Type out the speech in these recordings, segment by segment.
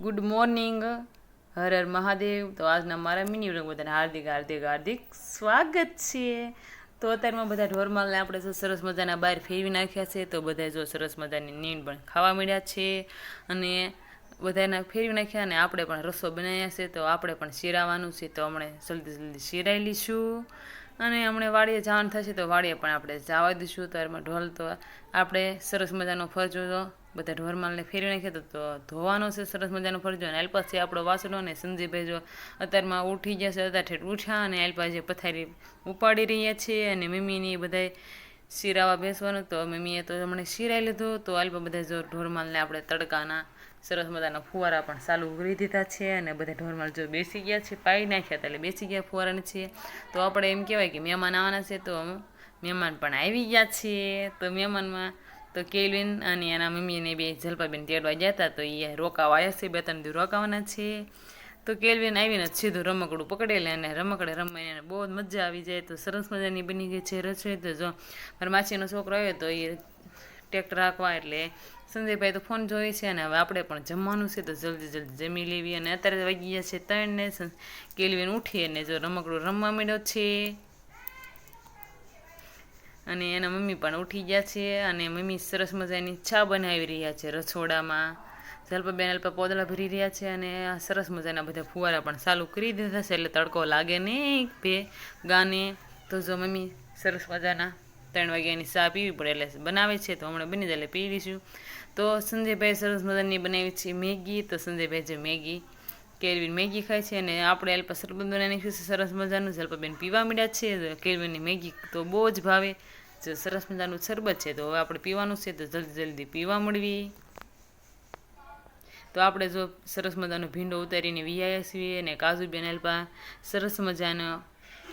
Good morning, Har Har Mahadev. તો આજના મારા મિની વ્લોગ બધાને હાર્દિક હાર્દિક હાર્દિક સ્વાગત છે. તો અત્યારમાં બધા ઢોરમાલને આપણે જો સરસ મજાના બહાર ફેરવી નાખ્યા છે. તો બધા જો સરસ મજાની નીંદ પણ ખાવા મળ્યા છે અને બધાને ફેરવી નાખ્યા અને આપણે પણ રસો બનાવ્યા છે. તો આપણે પણ શીરાવાનું છે. તો હમણાં જલ્દી જલ્દી શીરાઈ લઈશું અને હમણાં વાડીએ જવાનું થશે તો વાડીએ પણ આપણે જવા દઈશું. તો એમાં ઢોલ તો આપણે સરસ મજાનો ફરજો બધા ઢોરમાલને ફેરવી નાખ્યા તો ધોવાનો છે સરસ મજાનો ફરજો. અને એલ પછી આપણો વાસણો ને સંજયભાઈ જો અત્યારમાં ઉઠી ગયા છે, અત્યારે ઠેઠ ઉઠ્યા અને એલ પાસે પથારી ઉપાડી રહ્યા છે અને મમ્મીની બધા શીરાવા બેસવાનું. તો મમ્મીએ તો હમણાં શીરાઈ લીધું. તો આલ્પા બધા જો ઢોરમાલને આપણે તડકાના સરસ મજાના ફુવારા પણ ચાલુ કરી દીધા છે અને બધા ઢોરમાલ જો બેસી ગયા છે, પાઈ નાખ્યા એટલે બેસી ગયા ફુવારાને છે. તો આપણે એમ કહેવાય કે મહેમાન આવવાના છે. તો મહેમાન પણ આવી ગયા છે. તો મહેમાનમાં તો કેલ્વિન અને એના મમ્મીને બે જલપાબેન તેડવા ગયા હતા. તો એ રોકાવા આવ્યા છે, 2-3 દિવસ રોકાવાના છે. તો કેલ્વિન આવીને સીધું રમકડું પકડી લે અને રમકડે રમવાની બહુ જ મજા આવી જાય. તો સરસ મજાની બની ગઈ છે રસોઈ. તો જો મારા માસીનો છોકરો આવ્યો તો એ ટ્રેક્ટર હાંકવા એટલે સંજયભાઈ તો ફોન જોઈ છે અને હવે આપણે પણ જમવાનું છે. તો જલ્દી જલ્દી જમી લેવી. અને અત્યારે વાગી ગયા છે 3 ને કેલ્વિન ઉઠી અને જો રમકડું રમવા માંડ્યો છે અને એના મમ્મી પણ ઉઠી ગયા છે અને મમ્મી સરસ મજાની ચા બનાવી રહ્યા છે રસોડામાં. જલ્પાબેન અલ્પા પોદળા ભરી રહ્યા છે અને સરસ મજાના બધા ફુવારા પણ ચાલુ કરી દીધા છે એટલે તડકો લાગે નહીં બે ગાને. તો જો મમ્મી સરસ મજાના 3 વાગ્યાની ચા પીવી પડે એટલે બનાવે છે. તો હમણાં બની જાય એટલે પી લઈશું. તો સંજયભાઈ સરસ મજાની બનાવી છે મેગી. તો સંજયભાઈ જે મેગી કેલ્વિન મેગી ખાય છે અને આપણે અલ્પા શરબત બનાવી નાખ્યું છે સરસ મજાનું. જલ્પાબેન પીવા મળ્યા છે. કેલ્વિનની મેગી તો બહુ જ ભાવે. જો સરસ મજાનું શરબત છે તો હવે આપણે પીવાનું છે. તો જલ્દી જલ્દી પીવા મળવી. તો આપણે જો સરસ મજાનો ભીંડો ઉતારીને વિયાયા છીએ અને કાજુબેન અલ્પા સરસ મજાનો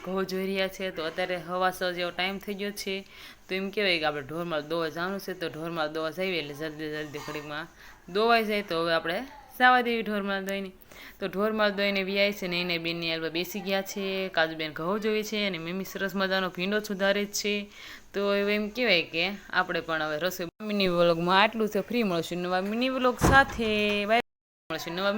ઘઉં જોઈ રહ્યા છે. તો અત્યારે હવા 6 જેવો ટાઈમ થઈ ગયો છે. તો એમ કહેવાય કે આપણે ઢોરમાળ દોવા જવાનું છે. તો ઢોરમાળ દોવા જઈએ એટલે જલ્દી જલ્દી ઘડીકમાં દોવાઈ જાય. તો હવે આપણે જવા દેવી ઢોરમાળ દોઈને. તો ઢોરમાળ દોઈને વિયાય છે ને એને બેનની અલ્પા બેસી ગયા છે. કાજુબેન ઘઉં જોઈએ છે અને મમ્મી સરસ મજાનો ભીંડો સુધારે છે. તો હવે એમ કહેવાય કે આપણે પણ હવે રસોઈ મિની વ્લોગમાં આટલું છે. ફ્રી મળશું નવા મિની વ્લોગ સાથે. બાય. મળશું નવા